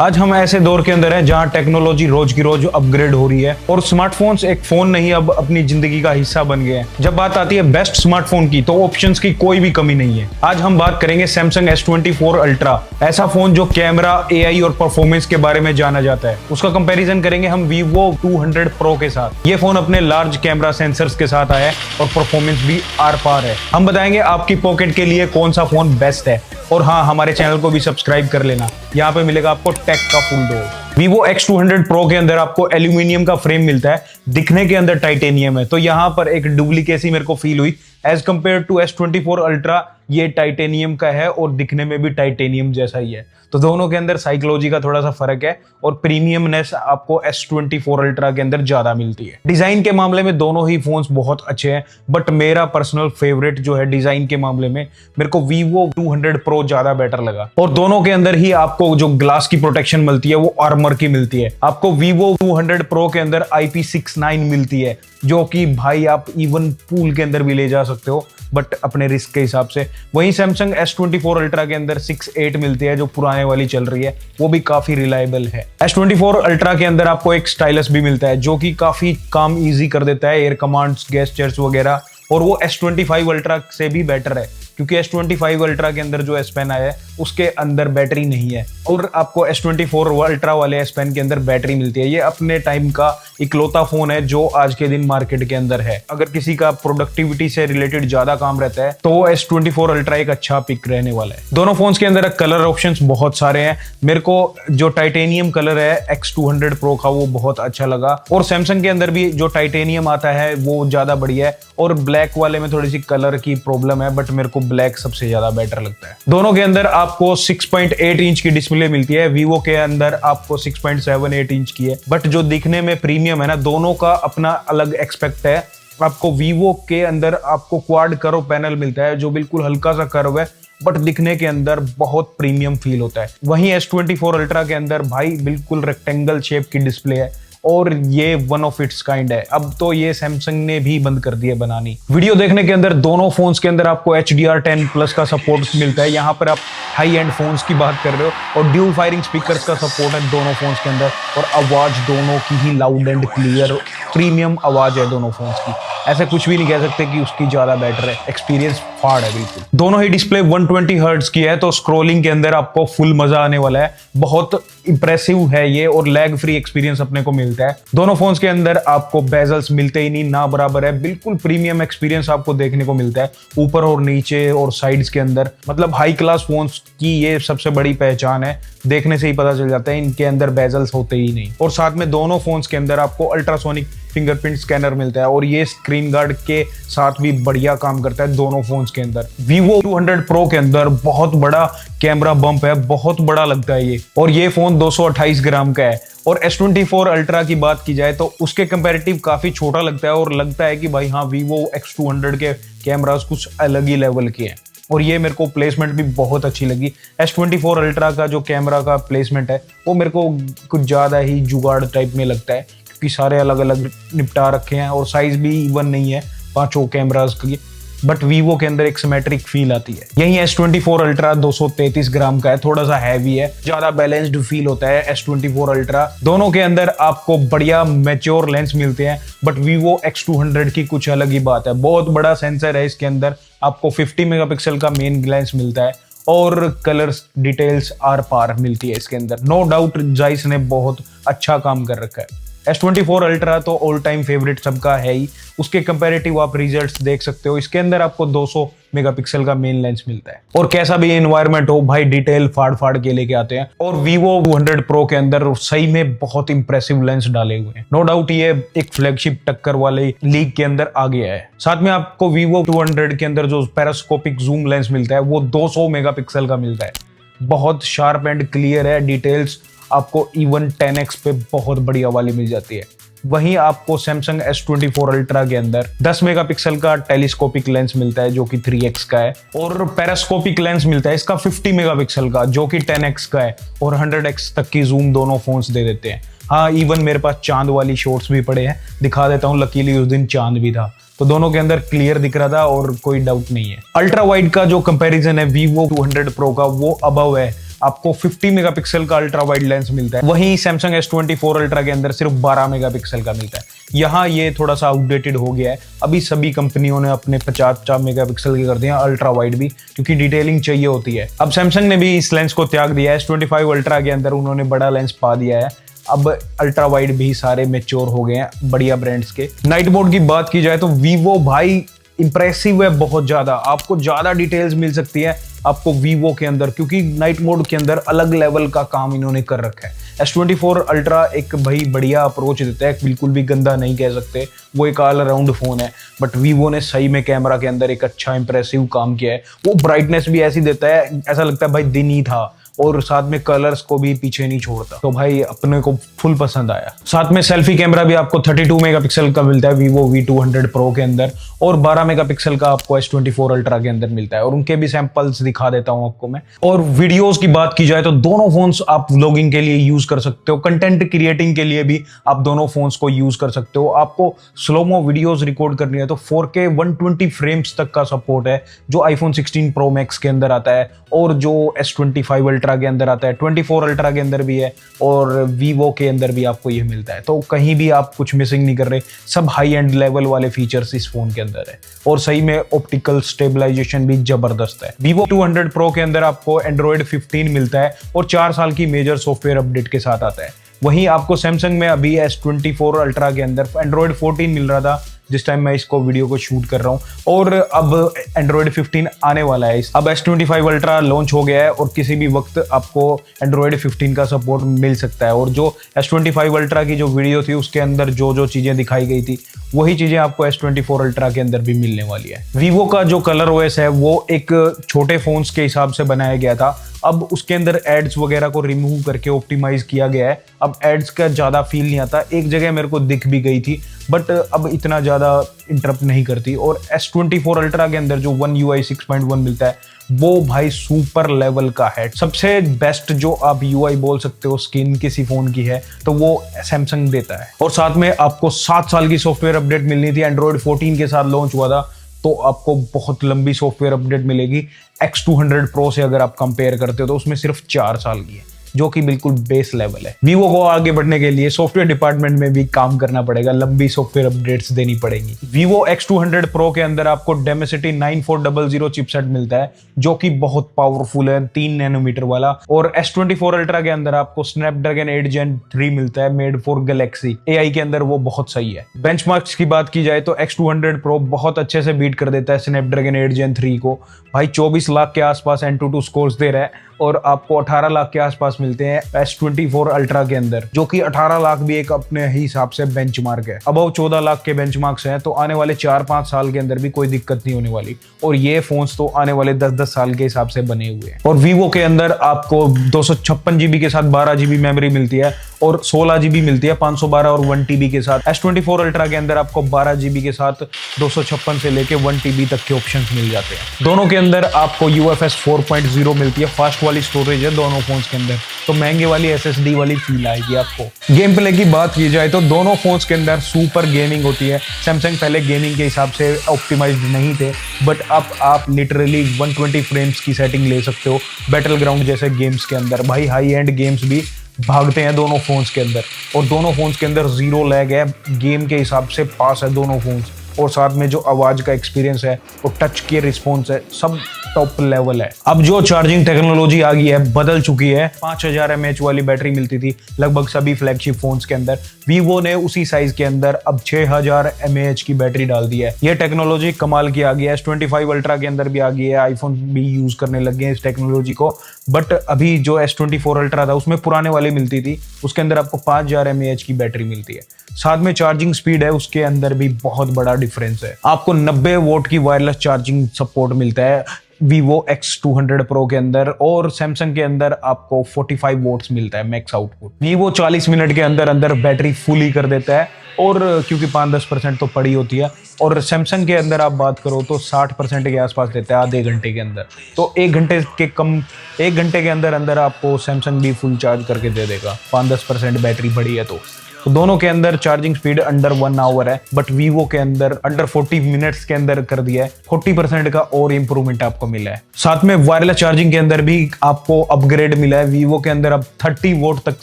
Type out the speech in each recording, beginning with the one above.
आज हम ऐसे दौर के अंदर हैं जहां टेक्नोलॉजी रोज की रोज अपग्रेड हो रही है और स्मार्टफोन्स एक फोन नहीं अब अपनी जिंदगी का हिस्सा बन गए हैं। जब बात आती है बेस्ट स्मार्टफोन की तो ऑप्शंस की कोई भी कमी नहीं है। आज हम बात करेंगे सैमसंग S24 अल्ट्रा, ऐसा फोन जो कैमरा, AI और परफॉर्मेंस के बारे में जाना जाता है। उसका कंपैरिजन करेंगे हम Vivo 200 Pro के साथ। ये फोन अपने लार्ज कैमरा सेंसर्स के साथ आया है और परफॉर्मेंस भी आर पार है। हम बताएंगे आपकी पॉकेट के लिए कौन सा फोन बेस्ट है। और हाँ, हमारे चैनल को भी सब्सक्राइब कर लेना, यहाँ पे मिलेगा आपको टेक का full dose. Vivo X200 Pro के अंदर आपको एल्यूमिनियम का फ्रेम मिलता है, दिखने के अंदर टाइटेनियम है, तो यहाँ पर एक डुप्लीकेसी मेरे को फील हुई। As compare to S24 ultra ये टाइटेनियम का है और दिखने में भी टाइटेनियम जैसा ही है, तो दोनों के अंदर साइकोलॉजी का थोड़ा सा फर्क है और प्रीमियमनेस आपको S24 अल्ट्रा के अंदर ज्यादा मिलती है। डिजाइन के मामले में दोनों ही फोन्स बहुत अच्छे हैं, बट मेरा पर्सनल फेवरेट जो है डिजाइन के मामले में मेरे को Vivo 200 Pro ज्यादा बेटर लगा। और दोनों के अंदर ही आपको जो ग्लास की प्रोटेक्शन मिलती है वो आर्मर की मिलती है। आपको Vivo 200 Pro के अंदर IP69 मिलती है, जो कि भाई आप इवन पूल के अंदर भी ले जा सकते हो, बट अपने रिस्क के हिसाब से। वहीं सैमसंग S24 अल्ट्रा के अंदर 6.8 मिलती है, जो पुराने वाली चल रही है, वो भी काफी रिलायबल है। S24 अल्ट्रा के अंदर आपको एक स्टाइलस भी मिलता है, जो कि काफी काम इजी कर देता है, एयर कमांड्स, गेस्चर्स वगैरह, और वो S25 अल्ट्रा से भी बेटर है, क्योंकि S25 अल्ट्रा के अंदर जो S Pen आया है उसके अंदर बैटरी नहीं है, और आपको S24 अल्ट्रा वाले S Pen के अंदर बैटरी मिलती है। ये अपने टाइम का इकलौता फोन है जो आज के दिन मार्केट के अंदर है। अगर किसी का प्रोडक्टिविटी से रिलेटेड ज्यादा काम रहता है तो S24 अल्ट्रा एक अच्छा पिक रहने वाला है। दोनों फोन्स के अंदर कलर ऑप्शंस बहुत सारे हैं। मेरे को जो टाइटेनियम कलर है X200 Pro का वो बहुत अच्छा लगा, और सैमसंग के अंदर भी जो टाइटेनियम आता है वो ज्यादा बढ़िया है, और ब्लैक वाले में थोड़ी सी कलर की प्रॉब्लम है, बट मेरे को ब्लैक सबसे ज्यादा बेटर लगता है। दोनों के अंदर आपको 6.8 इंच की डिस्प्ले मिलती है। Vivo के अंदर आपको 6.78 इंच की है, बट जो दिखने में प्रीमियम है ना, दोनों का अपना अलग एक्सपेक्ट है। आपको Vivo के अंदर आपको क्वाड कर्व पैनल मिलता है, जो बिल्कुल हल्का सा कर्व है, बट दिखने के अंदर बहुत प्रीमियम फील होता है। वहीं S24 अल्ट्रा के अंदर भाई बिल्कुल रेक्टेंगल शेप की डिस्प्ले है, और ये वन ऑफ इट्स काइंड है। अब तो ये सैमसंग ने भी बंद कर दी है बनानी। वीडियो देखने के अंदर दोनों फोन्स के अंदर आपको HDR10+ का सपोर्ट मिलता है। यहाँ पर आप हाई एंड फोन्स की बात कर रहे हो, और ड्यूल फायरिंग स्पीकर्स का सपोर्ट है दोनों फोन्स के अंदर, और आवाज दोनों की ही लाउड एंड क्लियर प्रीमियम आवाज है दोनों फोन्स की। ऐसे कुछ भी नहीं कह सकते कि उसकी ज्यादा बेटर है, एक्सपीरियंस फाड़ है बिल्कुल। दोनों ही डिस्प्ले 120 हर्ट्ज की है, तो स्क्रोलिंग के अंदर आपको फुल मजा आने वाला है। बहुत इंप्रेसिव है ये, और लैग फ्री एक्सपीरियंस अपने को मिलता है। दोनों फोन्स के अंदर आपको बेजल्स मिलते ही नहीं, ना बराबर है, बिल्कुल प्रीमियम एक्सपीरियंस आपको देखने को मिलता है ऊपर और नीचे और साइड्स के अंदर। मतलब हाई क्लास फोन्स की ये सबसे बड़ी पहचान है, देखने से ही पता चल जाता है इनके अंदर बेजल्स होते ही नहीं। और साथ में दोनों फोन्स के अंदर आपको अल्ट्रासोनिक फिंगरप्रिंट स्कैनर मिलता है, और ये स्क्रीन गार्ड के साथ भी बढ़िया काम करता है दोनों फोन्स के अंदर। Vivo 200 Pro के अंदर बहुत बड़ा कैमरा बम्प है, बहुत बड़ा लगता है ये, और ये फोन 228 ग्राम का है। और S24 अल्ट्रा की बात की जाए तो उसके कंपैरेटिव काफी छोटा लगता है, और लगता है कि भाई हाँ, Vivo X200 के कैमरास कुछ अलग ही लेवल के हैं, और ये मेरे को प्लेसमेंट भी बहुत अच्छी लगी। S24 अल्ट्रा का जो कैमरा का प्लेसमेंट है वो मेरे को कुछ ज्यादा ही जुगाड़ टाइप में लगता है, क्योंकि सारे अलग अलग निपटा रखे हैं, और साइज भी इवन नहीं है पांचों कैमरास की, बट Vivo के अंदर एक सिमेट्रिक फील आती है। यही S24 अल्ट्रा 233 ग्राम का है, थोड़ा सा हैवी है, ज्यादा बैलेंस्ड फील होता है S24 अल्ट्रा। दोनों के अंदर आपको बढ़िया मैच्योर लेंस मिलते हैं, बट Vivo X200 की कुछ अलग ही बात है। बहुत बड़ा सेंसर है इसके अंदर, आपको 50 मेगापिक्सल का मेन लेंस मिलता है, और कलर्स डिटेल्स आर पार मिलती है इसके अंदर। नो डाउट जाइस ने बहुत अच्छा काम कर रखा है। S24 अल्ट्रा तो ऑल टाइम फेवरेट सबका है ही, उसके कंपैरेटिव आप रिजल्ट्स देख सकते हो। इसके अंदर आपको 200 मेगापिक्सल का मेन लेंस मिलता है, और कैसा भी एनवायरनमेंट हो भाई, डिटेल फाड़ फाड़ के लेके आते हैं। और Vivo 200 Pro के अंदर सही में बहुत इंप्रेसिव लेंस डाले हुए हैं। नो डाउट ये एक फ्लैगशिप टक्कर वाले लीग के अंदर आ गया है। साथ में आपको Vivo 200 के अंदर जो पैरास्कोपिक जूम लेंस मिलता है वो 200 मेगापिक्सल का मिलता है, बहुत शार्प एंड क्लियर है। डिटेल्स आपको इवन 10x पे बहुत बढ़िया वाली मिल जाती है। वहीं आपको सैमसंग S24 अल्ट्रा के अंदर 10 मेगापिक्सल का टेलीस्कोपिक लेंस मिलता है, जो कि 3x का है, और पैरास्कोपिक लेंस मिलता है इसका 50 मेगापिक्सल का, जो कि 10x का है, और 100x तक की जूम दोनों फोन्स दे देते हैं। हाँ, इवन मेरे पास चांद वाली शॉट्स भी पड़े हैं, दिखा देता हूँ। लकीली उस दिन चांद भी था, तो दोनों के अंदर क्लियर दिख रहा था, और कोई डाउट नहीं है। अल्ट्रा वाइड का जो कंपैरिजन है Vivo 200 Pro का, वो अबव है आपको 50 मेगापिक्सल का अल्ट्रा वाइड लेंस मिलता है, वहीं सैमसंग S24 अल्ट्रा के अंदर सिर्फ 12 मेगापिक्सल का मिलता है। यहाँ ये थोड़ा सा आउटडेटेड हो गया है, अभी सभी कंपनियों ने अपने 50 मेगापिक्सल के कर दिए अल्ट्रा वाइड भी, क्योंकि डिटेलिंग चाहिए होती है। अब सैमसंग ने भी इस लेंस को त्याग दिया है, S25 अल्ट्रा के अंदर उन्होंने बड़ा लेंस पा दिया है। अब अल्ट्रा वाइड भी सारे मैच्योर हो गए हैं बढ़िया ब्रांड्स के। नाइट मोड की बात की जाए तो वीवो भाई इंप्रेसिव है बहुत ज्यादा, आपको ज्यादा डिटेल्स मिल सकती है आपको वीवो के अंदर, क्योंकि नाइट मोड के अंदर अलग लेवल का काम इन्होंने कर रखा है। S24 अल्ट्रा एक भाई बढ़िया अप्रोच देता है, बिल्कुल भी गंदा नहीं कह सकते, वो एक ऑल अराउंड फोन है, बट वीवो ने सही में कैमरा के अंदर एक अच्छा इंप्रेसिव काम किया है। वो ब्राइटनेस भी ऐसी देता है, ऐसा लगता है भाई दिन ही था, और साथ में कलर्स को भी पीछे नहीं छोड़ता, तो भाई अपने को फुल पसंद आया। साथ में सेल्फी कैमरा भी आपको 32 मेगापिक्सल का मिलता है Vivo V200 Pro के अंदर, और 12 मेगापिक्सल का आपको S24 अल्ट्रा के अंदर मिलता है, और उनके भी सैंपल्स दिखा देता हूं आपको मैं। और वीडियोस की बात की जाए तो दोनों फोन्स आप व्लॉगिंग के लिए यूज कर सकते हो, कंटेंट क्रिएटिंग के लिए भी आप दोनों फोन्स को यूज कर सकते हो। आपको स्लोमो वीडियोस रिकॉर्ड करनी है तो 4K 120 फ्रेम्स तक का सपोर्ट है, जो iPhone 16 Pro Max के अंदर आता है, और जो S25 अल्ट्रा के अंदर आता है, 24 अल्ट्रा के अंदर भी है, और Vivo के अंदर भी आपको ये मिलता है। तो कहीं भी आप कुछ मिसिंग नहीं कर रहे, सब हाई एंड लेवल वाले फीचर्स इस फोन के अंदर है, और सही में ऑप्टिकल स्टेबलाइजेशन भी जबरदस्त है। Vivo 200 Pro के अंदर आपको Android 15 मिलता है, और 4 साल की मेजर सॉफ्टवेयर अपडेट के साथ आता है। वहीं आपको सैमसंग में अभी S24 अल्ट्रा के अंदर Android 14 मिल रहा था जिस टाइम मैं इसको वीडियो को शूट कर रहा हूँ, और अब Android 15 आने वाला है। अब S25 अल्ट्रा लॉन्च हो गया है, और किसी भी वक्त आपको Android 15 का सपोर्ट मिल सकता है। और जो S25 अल्ट्रा की जो वीडियो थी उसके अंदर जो जो चीजें दिखाई गई थी, वही चीजें आपको S24 अल्ट्रा के अंदर भी मिलने वाली है। Vivo का जो कलर OS है वो एक छोटे फोन्स के हिसाब से बनाया गया था, अब उसके अंदर एड्स वगैरह को रिमूव करके ऑप्टिमाइज किया गया है। अब एड्स का ज्यादा फील नहीं आता, एक जगह मेरे को दिख भी गई थी, बट अब इतना ज्यादा इंटरप्ट नहीं करती। और S24 अल्ट्रा के अंदर जो One UI 6.1 मिलता है वो भाई सुपर लेवल का है। सबसे बेस्ट जो आप UI बोल सकते हो स्किन किसी फोन की है तो वो सैमसंग देता है। और साथ में आपको 7 साल की सॉफ्टवेयर अपडेट मिलनी थी, Android 14 के साथ लॉन्च हुआ था, तो आपको बहुत लंबी सॉफ्टवेयर अपडेट मिलेगी। X200 Pro से अगर आप कंपेयर करते हो तो उसमें सिर्फ 4 साल की है, जो कि बिल्कुल बेस लेवल है। Vivo को आगे बढ़ने के लिए सॉफ्टवेयर डिपार्टमेंट में भी काम करना पड़ेगा, लंबी सॉफ्टवेयर अपडेट्स देनी पड़ेंगी। Vivo X200 Pro के अंदर आपको Dimensity 9400 चिपसेट मिलता है, जो कि बहुत पावरफुल है, 3 नैनोमीटर वाला। और S24 अल्ट्रा के अंदर आपको Snapdragon 8 Gen 3 मिलता है, मेड फॉर गैलेक्सी। AI के अंदर वो बहुत सही है। बेंचमार्क्स की बात की जाए तो X200 Pro बहुत अच्छे से बीट कर देता है Snapdragon 8 Gen 3 को। भाई 24 लाख के आसपास Antutu स्कोर्स दे रहा है, और आपको 18 लाख के आसपास मिलते हैं S24 अल्ट्रा के अंदर, जो कि 18 लाख भी एक अपने ही हिसाब से बेंचमार्क है। अब 14 लाख के बेंचमार्क्स हैं, तो आने वाले 4-5 साल के अंदर भी कोई दिक्कत नहीं होने वाली। और ये फोन्स तो आने वाले 10-10 साल के हिसाब से बने हुए हैं। और Vivo के अंदर आपको 256 GB के साथ 12 GB मेमोरी मिलती है, और 16 GB मिलती है 512 और 1 TB के साथ। S24 अल्ट्रा के अंदर आपको 12 GB के साथ 256 से लेके 1 TB तक के ऑप्शंस मिल जाते हैं। दोनों के अंदर आपको UFS 4.0 मिलती है, फास्ट वाली स्टोरेज है दोनों फोन्स के अंदर, तो महंगे वाली SSD वाली फील आएगी आपको। गेम प्ले की बात की जाए तो दोनों फोन्स के अंदर सुपर गेमिंग होती है। सैमसंग पहले गेमिंग के हिसाब से ऑप्टिमाइज्ड नहीं थे, बट अब आप लिटरली 120 फ्रेम्स की सेटिंग ले सकते हो बैटल ग्राउंड जैसे गेम्स के अंदर। भाई हाई एंड गेम्स भी भागते हैं दोनों फोन्स के अंदर, और दोनों फोन्स के अंदर 0 लैग है, गेम के हिसाब से पास है दोनों फोन्स। और साथ में जो आवाज का एक्सपीरियंस है और टच के रिस्पॉन्स है, सब टॉप लेवल है। अब जो चार्जिंग टेक्नोलॉजी आ गई है बदल चुकी है। 5000 mAh वाली बैटरी मिलती थी लगभग सभी फ्लैगशिप फोन्स के अंदर, Vivo ने उसी साइज के अंदर अब 6000 mAh की बैटरी डाल दी है। यह टेक्नोलॉजी कमाल की आ गई है। S25 अल्ट्रा के अंदर भी आ गई है, आईफोन भी यूज करने लग गए हैं इस टेक्नोलॉजी को। बट अभी जो S24 अल्ट्रा था उसमें पुराने वाली मिलती थी, उसके अंदर आपको 5000 mAh की बैटरी मिलती है। साथ में चार्जिंग स्पीड है उसके अंदर भी बहुत बड़ा डिफरेंस है। आपको 90 वोट की वायरलेस चार्जिंग सपोर्ट मिलता है Vivo X200 Pro के अंदर, और सैमसंग के अंदर आपको 45 वोट्स मिलता है मैक्स आउटपुट। Vivo 40 मिनट के अंदर अंदर बैटरी फुल ही कर देता है, और क्योंकि 5-10% तो पड़ी होती है। और सैमसंग के अंदर आप बात करो तो 60% के आसपास देता है आधे घंटे के अंदर। तो 1 घंटे के अंदर अंदर आपको सैमसंग भी फुल चार्ज करके दे देगा, 5-10% बैटरी बढ़ी है तो तो दोनों के अंदर चार्जिंग स्पीड अंडर 1 आवर है, बट वीवो के अंदर अंडर 40 मिनट्स के अंदर कर दिया है। 40% का और इंप्रूवमेंट आपको मिला है। साथ में वायरलेस चार्जिंग के अंदर भी आपको अपग्रेड मिला है। वीवो के अंदर अब 30 वोट तक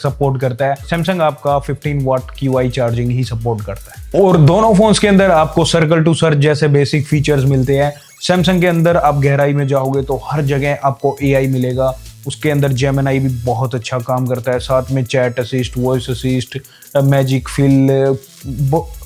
सपोर्ट करता है, सैमसंग आपका 15 वाट QI चार्जिंग ही सपोर्ट करता है। और दोनों फोन्स के अंदर आपको सर्कल टू सर्च जैसे बेसिक फीचर्स मिलते हैं। सैमसंग के अंदर आप गहराई में जाओगे तो हर जगह आपको AI मिलेगा। उसके अंदर जेमिनी भी बहुत अच्छा काम करता है। साथ में chat assist, voice assist, magic fill,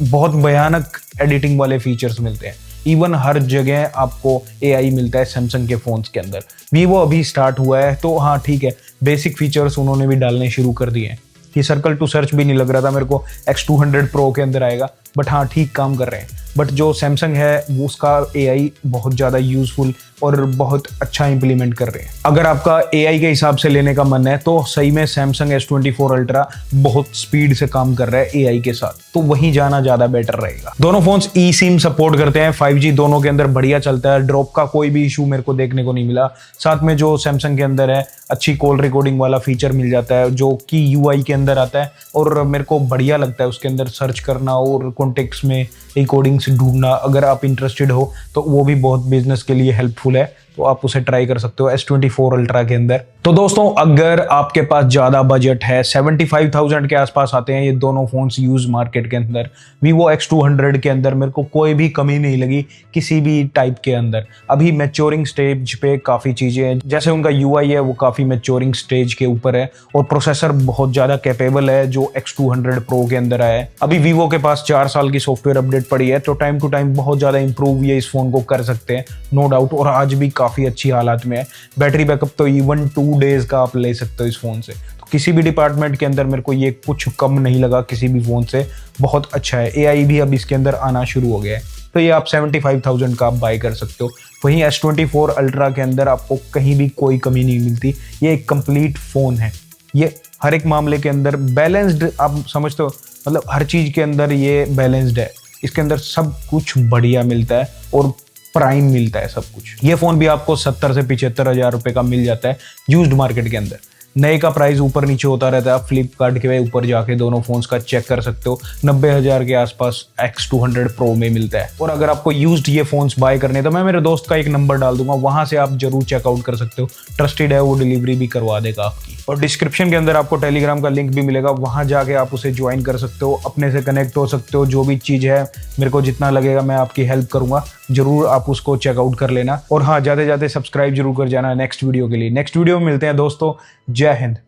बहुत भयानक एडिटिंग वाले फीचर्स मिलते हैं। इवन हर जगह आपको AI मिलता है सैमसंग के फोन्स के अंदर। वीवो अभी स्टार्ट हुआ है तो हाँ ठीक है, बेसिक फीचर्स उन्होंने भी डालने शुरू कर दिए हैं। ये सर्कल टू सर्च भी नहीं लग रहा था मेरे को X200 Pro के अंदर आएगा, बट हाँ ठीक काम कर रहे हैं। बट जो सैमसंग है वो उसका AI बहुत ज़्यादा यूजफुल और बहुत अच्छा इंप्लीमेंट कर रहे हैं। अगर आपका AI के हिसाब से लेने का मन है तो सही में सैमसंग S24 Ultra बहुत स्पीड से काम कर रहा है AI के साथ, तो वहीं जाना ज़्यादा बेटर रहेगा। दोनों फोन्स eSIM सपोर्ट करते हैं। 5G दोनों के अंदर बढ़िया चलता है। ड्रॉप का कोई भी इशू मेरे को देखने को नहीं मिला। साथ में जो सैमसंग के अंदर है अच्छी कॉल रिकॉर्डिंग वाला फीचर मिल जाता है जो कि UI के अंदर आता है, और मेरे को बढ़िया लगता है उसके अंदर सर्च करना और कॉन्टेक्स्ट में रिकॉर्डिंग्स ढूंढना। अगर आप इंटरेस्टेड हो तो वो भी बहुत बिजनेस के लिए हेल्पफुल है, तो आप उसे ट्राई कर सकते हो S24 Ultra के अंदर। तो दोस्तों अगर आपके पास ज़्यादा बजट है, 75,000 के आसपास आते हैं ये दोनों फोन्स यूज मार्केट के अंदर। Vivo X200 के अंदर मेरे को कोई भी कमी नहीं लगी किसी भी टाइप के अंदर। अभी मैच्योरिंग स्टेज पे काफ़ी चीज़ें हैं, जैसे उनका UI है वो काफ़ी मैच्योरिंग स्टेज के ऊपर है, और प्रोसेसर बहुत ज़्यादा कैपेबल है जो X200 Pro के अंदर आया है। अभी Vivo के पास 4 साल की सॉफ्टवेयर अपडेट पड़ी है, तो टाइम टू टाइम बहुत ज़्यादा इंप्रूव ये इस फोन को कर सकते हैं, नो डाउट। और आज भी काफ़ी अच्छी हालात में है। बैटरी बैकअप तो इवन 2 डेज का आप ले सकते हो इस फोन से। तो किसी भी डिपार्टमेंट के अंदर मेरे को ये कुछ कम नहीं लगा किसी भी फोन से, बहुत अच्छा है। AI भी अब इसके अंदर आना शुरू हो गया है, तो ये आप 75,000 का आप बाय कर सकते हो। वहीं S24 Ultra के अंदर आपको कहीं भी कोई कमी नहीं मिलती। ये एक कंप्लीट फोन है, ये हर एक मामले के अंदर बैलेंस्ड, आप समझते हो, मतलब हर चीज़ के अंदर ये बैलेंस्ड है। इसके अंदर सब कुछ बढ़िया मिलता है और प्राइम मिलता है सब कुछ। ये फोन भी आपको 70 से 75 हज़ार रुपये का मिल जाता है यूज्ड मार्केट के अंदर। नए का प्राइस ऊपर नीचे होता रहता है, आप फ्लिपकार्ट के ऊपर जाके दोनों फोन्स का चेक कर सकते हो। 90,000 के आसपास X200 Pro में मिलता है। और अगर आपको यूज्ड ये फोन्स बाय करने तो मैं मेरे दोस्त का एक नंबर डाल दूंगा, वहां से आप जरूर चेकआउट कर सकते हो। ट्रस्टेड है, वो डिलीवरी भी करवा देगा आपकी। और डिस्क्रिप्शन के अंदर आपको टेलीग्राम का लिंक भी मिलेगा, वहां जाके आप उसे ज्वाइन कर सकते हो, अपने से कनेक्ट हो सकते हो। जो भी चीज़ है मेरे को जितना लगेगा मैं आपकी हेल्प करूंगा, जरूर आप उसको चेकआउट कर लेना। और हाँ, जाते जाते सब्सक्राइब जरूर कर जाना नेक्स्ट वीडियो के लिए। नेक्स्ट वीडियो में मिलते हैं दोस्तों। जय हिंद।